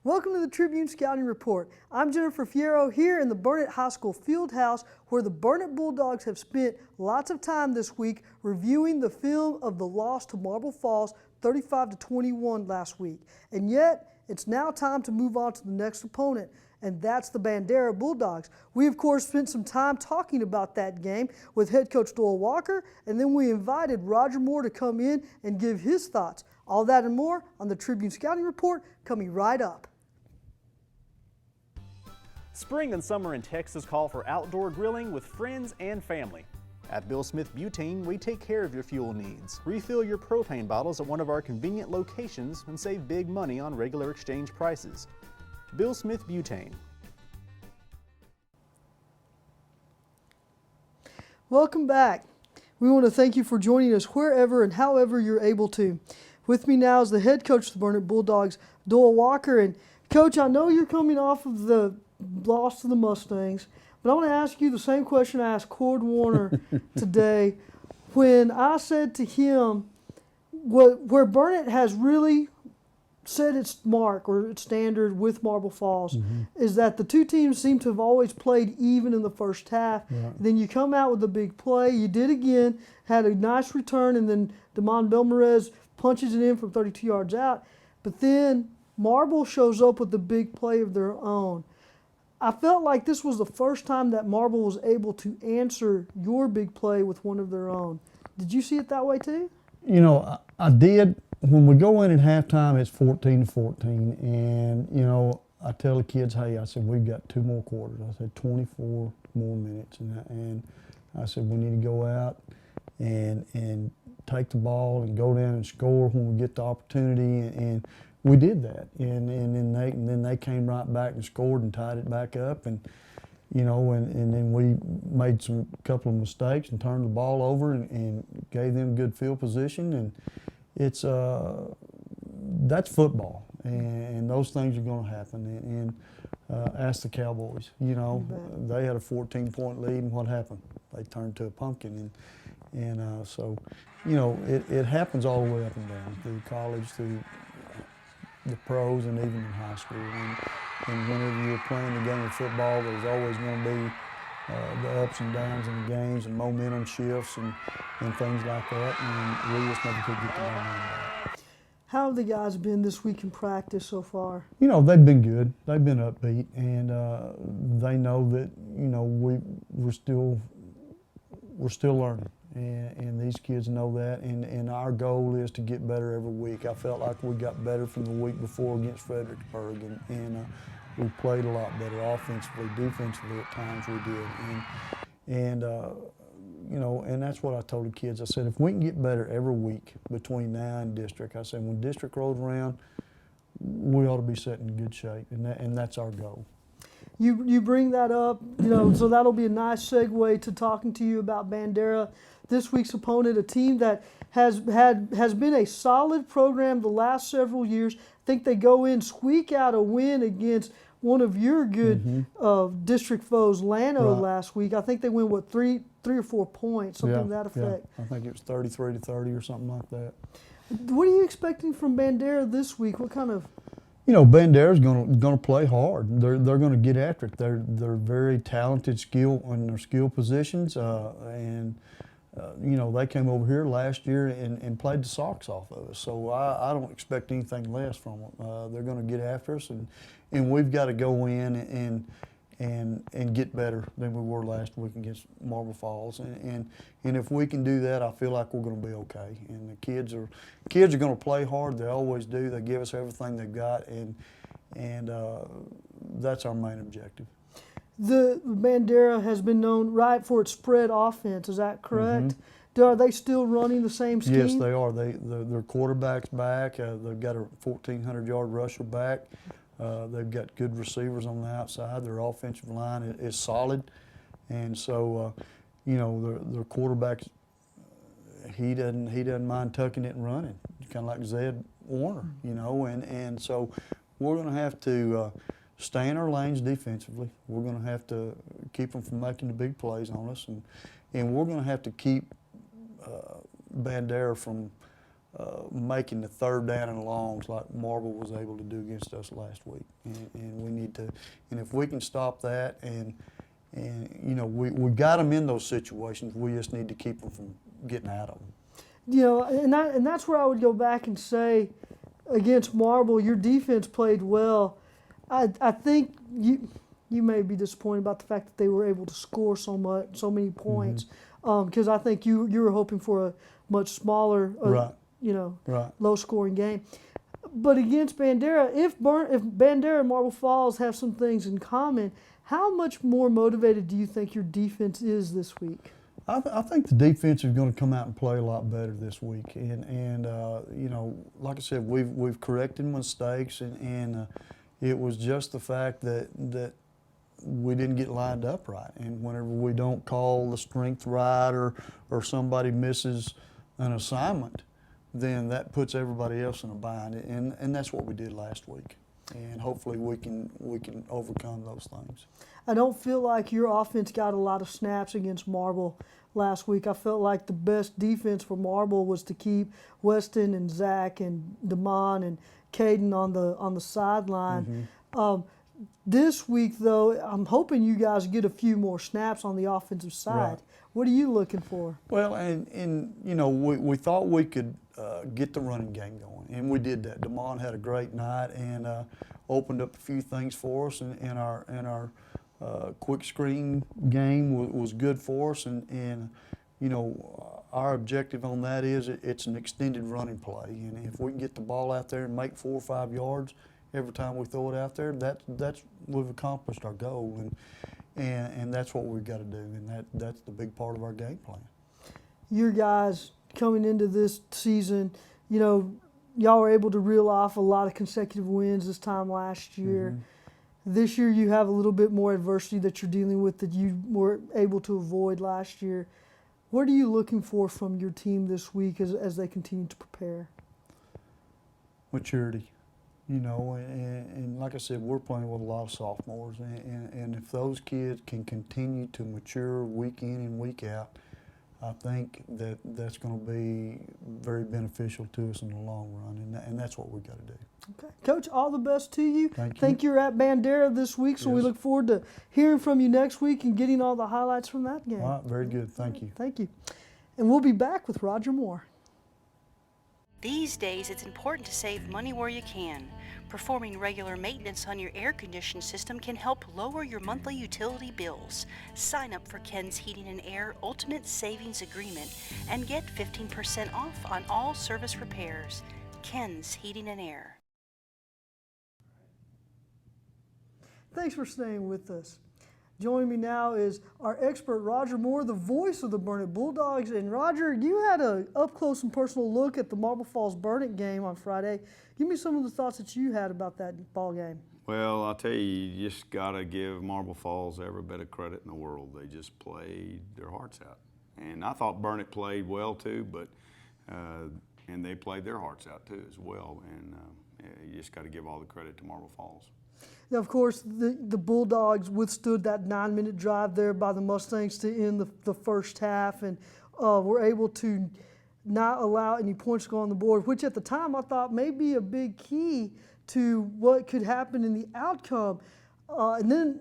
Welcome to the Tribune Scouting Report. I'm Jennifer Fierro here in the Burnet High School field house where the Burnet Bulldogs have spent lots of time this week reviewing the film of the loss to Marble Falls 35-21 last week. And yet, it's now time to move on to the next opponent, and that's the Bandera Bulldogs. We, of course, spent some time talking about that game with head coach Doyle Walker, and then we invited Roger Moore to come in and give his thoughts. All that and more on the Tribune Scouting Report coming right up. Spring and summer in Texas call for outdoor grilling with friends and family. At Bill Smith Butane, we take care of your fuel needs. Refill your propane bottles at one of our convenient locations and save big money on regular exchange prices. Bill Smith Butane. Welcome back. We want to thank you for joining us wherever and however you're able to. With me now is the head coach of the Burnet Bulldogs, Doyle Walker. And Coach, I know you're coming off of the loss to the Mustangs, but I want to ask you the same question I asked Cord Warner today when I said to him, where Burnet has really set its mark or its standard with Marble Falls is that the two teams seem to have always played even in the first half. Right. Then you come out with a big play. You did again, had a nice return, and then Damon Belmarez punches it in from 32 yards out. But then Marble shows up with the big play of their own. I felt like this was the first time that Marble was able to answer your big play with one of their own. Did you see it that way too? You know, I did. When we go in at halftime, it's 14-14, and you know, I tell the kids, hey, I said, we've got 2 more quarters. I said 24 more minutes, and I said we need to go out and take the ball and go down and score when we get the opportunity, and we did that, and then they came right back and scored and tied it back up, and you know, and then we made a couple of mistakes and turned the ball over and gave them good field position, and it's that's football, and those things are going to happen. And ask the Cowboys, you know, they had a 14-point lead, and what happened? They turned to a pumpkin, and so you know, it happens all the way up and down through college, through the pros, and even in high school. And whenever you're playing the game of football, there's always going to be the ups and downs in the games and momentum shifts and things like that. And we just never could get the momentum back. How have the guys been this week in practice so far? You know, they've been good. They've been upbeat, and they know that, you know, we're still learning. And these kids know that, and our goal is to get better every week. I felt like we got better from the week before against Fredericksburg, and we played a lot better offensively, defensively at times we did. And you know, and that's what I told the kids. I said, if we can get better every week between now and district, I said, when district rolls around, we ought to be set in good shape, and that's our goal. You bring that up, you know, so that'll be a nice segue to talking to you about Bandera, this week's opponent, a team that has been a solid program the last several years. I think they go in, squeak out a win against one of your good district foes, Llano, last week. I think they win, what, three or 4 points, something to that effect. Yeah. I think it was 33-30 or something like that. What are you expecting from Bandera this week? What kind of... You know, Bandera's gonna play hard. They're gonna get after it. They're very talented, in their skill positions, and you know, they came over here last year and played the socks off of us. So I don't expect anything less from them. They're gonna get after us, and we've got to go in and get better than we were last week against Marble Falls. And if we can do that, I feel like we're going to be okay. And the kids are going to play hard. They always do. They give us everything they've got, and that's our main objective. The Bandera has been known, right, for its spread offense. Is that correct? Are they still running the same scheme? Yes, they are. Their quarterback's back. They've got a 1,400-yard rusher back. They've got good receivers on the outside. Their offensive line is solid, and so you know, their quarterback, he doesn't mind tucking it and running, kind of like Zed Warner, you know, and so we're going to have to stay in our lanes defensively. We're going to have to keep them from making the big plays on us, and we're going to have to keep Bandera from making the third down and longs like Marble was able to do against us last week. And we need to, and if we can stop that, and you know, we got them in those situations, we just need to keep them from getting out of them. You know, and that's where I would go back and say, against Marble, your defense played well. I think you may be disappointed about the fact that they were able to score so many points, because I think you were hoping for a much smaller, Right. you know, Right. low-scoring game. But against Bandera, if Bandera and Marble Falls have some things in common, how much more motivated do you think your defense is this week? I think the defense is going to come out and play a lot better this week, and you know, like I said, we've corrected mistakes, and it was just the fact that we didn't get lined up right, and whenever we don't call the strength right, or somebody misses an assignment, then that puts everybody else in a bind, and that's what we did last week, and hopefully we can overcome those things. I don't feel like your offense got a lot of snaps against Marble last week. I felt like the best defense for Marble was to keep Weston and Zach and Damon and Caden on the sideline. This week, though, I'm hoping you guys get a few more snaps on the offensive side. Right. What are you looking for? Well, and you know, we thought we could get the running game going, and we did that. Damon had a great night and opened up a few things for us, and our quick screen game was good for us, and you know, our objective on that is it's an extended running play, and if we can get the ball out there and make 4 or 5 yards every time we throw it out there, that's we've accomplished our goal, and that's what we've got to do, and that's the big part of our game plan. Your guys coming into this season, you know, y'all were able to reel off a lot of consecutive wins this time last year. This year you have a little bit more adversity that you're dealing with that you were able to avoid last year. What are you looking for from your team this week as they continue to prepare? Maturity. You know, and like I said, we're playing with a lot of sophomores, and if those kids can continue to mature week in and week out, I think that's going to be very beneficial to us in the long run, and that's what we've got to do. Okay. Coach, all the best to you. Thank you. Think you're at Bandera this week, so we Yes. look forward to hearing from you next week and getting all the highlights from that game. All right, very good. Thank you. Thank you. And we'll be back with Roger Moore. These days, it's important to save money where you can. Performing regular maintenance on your air conditioning system can help lower your monthly utility bills. Sign up for Ken's Heating and Air Ultimate Savings Agreement and get 15% off on all service repairs. Ken's Heating and Air. Thanks for staying with us. Joining me now is our expert, Roger Moore, the voice of the Burnet Bulldogs. And Roger, you had an up-close and personal look at the Marble Falls Burnet game on Friday. Give me some of the thoughts that you had about that ball game. Well, I'll tell you, you just got to give Marble Falls every bit of credit in the world. They just played their hearts out. And I thought Burnet played well too, but and they played their hearts out too as well. And you just got to give all the credit to Marble Falls. Now, of course, the Bulldogs withstood that 9-minute drive there by the Mustangs to end the first half, and were able to not allow any points to go on the board, which at the time I thought may be a big key to what could happen in the outcome. And then,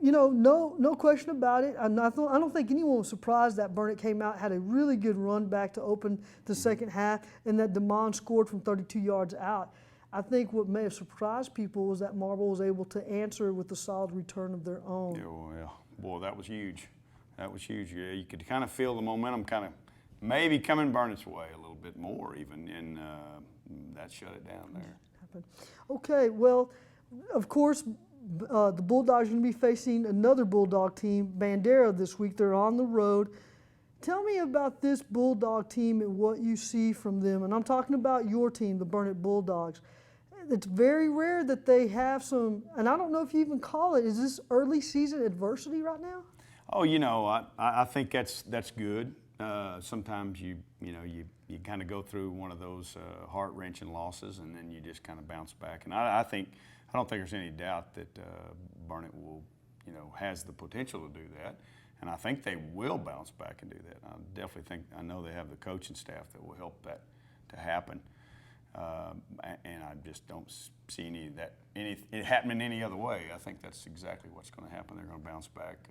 you know, no question about it. I don't think anyone was surprised that Burnet came out, had a really good run back to open the second half, and that Damon scored from 32 yards out. I think what may have surprised people was that Marble was able to answer with a solid return of their own. Yeah, well, boy, that was huge. That was huge. Yeah, you could kind of feel the momentum kind of maybe coming Burnet's way a little bit more even, and that shut it down there. Okay, well, of course, the Bulldogs are going to be facing another Bulldog team, Bandera, this week. They're on the road. Tell me about this Bulldog team and what you see from them. And I'm talking about your team, the Burnet Bulldogs. It's very rare that they have some, and I don't know if you even call it, is this early season adversity right now? Oh, you know, I think that's good. Sometimes you kind of go through one of those heart-wrenching losses, and then you just kind of bounce back. And I don't think there's any doubt that Burnet will, has the potential to do that. And I think they will bounce back and do that. I know they have the coaching staff that will help to happen. And I just don't see any of that it happening any other way. I think that's exactly what's going to happen. They're going to bounce back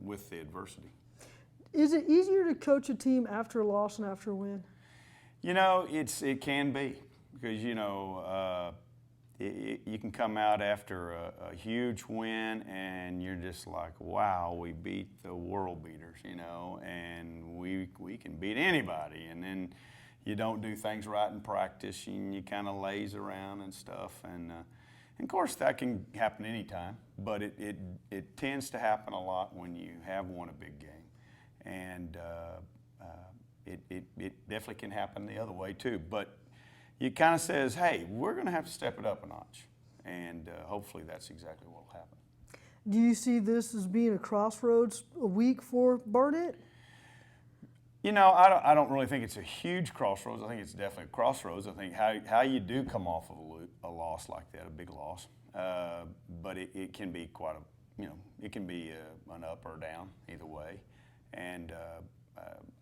with the adversity. Is it easier to coach a team after a loss than after a win? You know, it can be, because you know you can come out after a huge win and you're just like, wow, we beat the world beaters, you know, and we can beat anybody, and then you don't do things right in practice and you kind of laze around and stuff, and of course that can happen anytime, but it tends to happen a lot when you have won a big game, and it definitely can happen the other way too, but it kind of says, hey, we're going to have to step it up a notch, and hopefully that's exactly what will happen. Do you see this as being a crossroads a week for Burnet? You know, I don't really think it's a huge crossroads. I think it's definitely a crossroads. I think how you do come off of a loss like that, a big loss, but it can be quite a, you know, it can be an up or down either way, and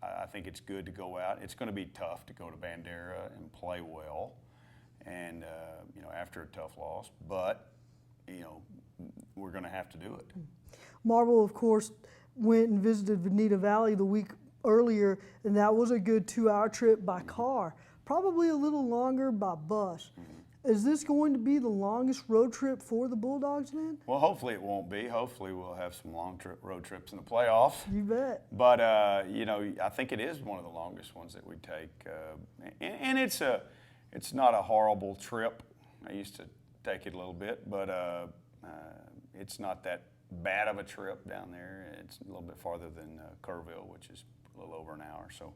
I think it's good to go out. It's going to be tough to go to Bandera and play well, and you know, after a tough loss, but you know, we're going to have to do it. Marble, of course, went and visited Bonita Valley the week earlier, and that was a good 2-hour trip by car, probably a little longer by bus. Is this going to be the longest road trip for the Bulldogs then? Well, hopefully it won't be. Hopefully we'll have some long road trips in the playoffs. You bet. But you know, I think it is one of the longest ones that we take, and it's not a horrible trip. I used to take it a little bit, but it's not that bad of a trip down there. It's a little bit farther than Kerrville, which is a little over an hour, so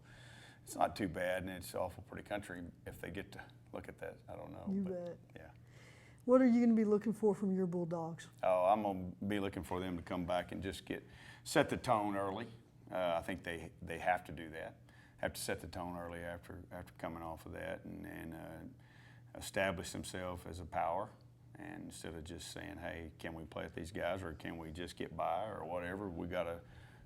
it's not too bad, and it's awful pretty country if they get to look at that. I don't know. You but, bet. Yeah. What are you going to be looking for from your Bulldogs? Oh, I'm going to be looking for them to come back and just set the tone early. I think they have to do that. Have to set the tone early after coming off of that, and establish themselves as a power. And instead of just saying, hey, can we play with these guys, or can we just get by, or whatever, we got to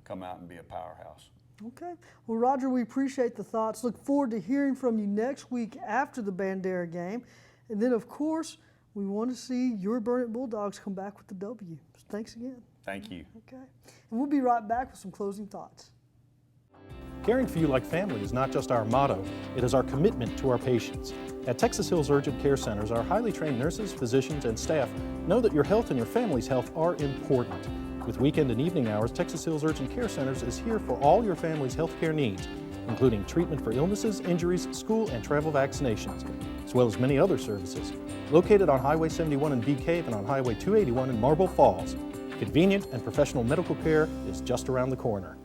come out and be a powerhouse. Okay. Well, Roger, we appreciate the thoughts. Look forward to hearing from you next week after the Bandera game. And then, of course, we want to see your Burnet Bulldogs come back with the W. So thanks again. Thank you. Okay. And we'll be right back with some closing thoughts. Caring for you like family is not just our motto, it is our commitment to our patients. At Texas Hills Urgent Care Centers, our highly trained nurses, physicians, and staff know that your health and your family's health are important. With weekend and evening hours, Texas Hills Urgent Care Centers is here for all your family's health care needs, including treatment for illnesses, injuries, school and travel vaccinations, as well as many other services. Located on Highway 71 in Bee Cave and on Highway 281 in Marble Falls, convenient and professional medical care is just around the corner.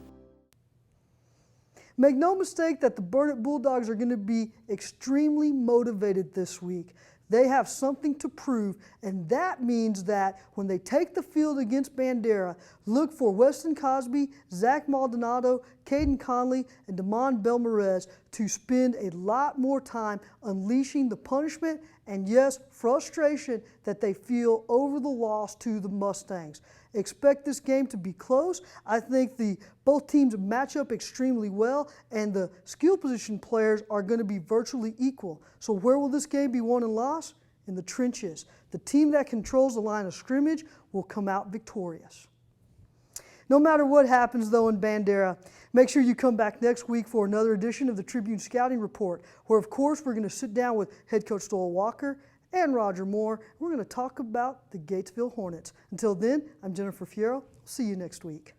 Make no mistake that the Burnet Bulldogs are going to be extremely motivated this week. They have something to prove, and that means that when they take the field against Bandera, look for Weston Cosby, Zach Maldonado, Caden Conley, and Damon Belmarez to spend a lot more time unleashing the punishment and, yes, frustration that they feel over the loss to the Mustangs. Expect this game to be close. I think both teams match up extremely well, and the skill position players are going to be virtually equal. So where will this game be won and lost? In the trenches. The team that controls the line of scrimmage will come out victorious. No matter what happens, though, in Bandera, make sure you come back next week for another edition of the Tribune Scouting Report, where, of course, we're going to sit down with head coach Doyle Walker and Roger Moore. We're going to talk about the Gatesville Hornets. Until then, I'm Jennifer Fierro. See you next week.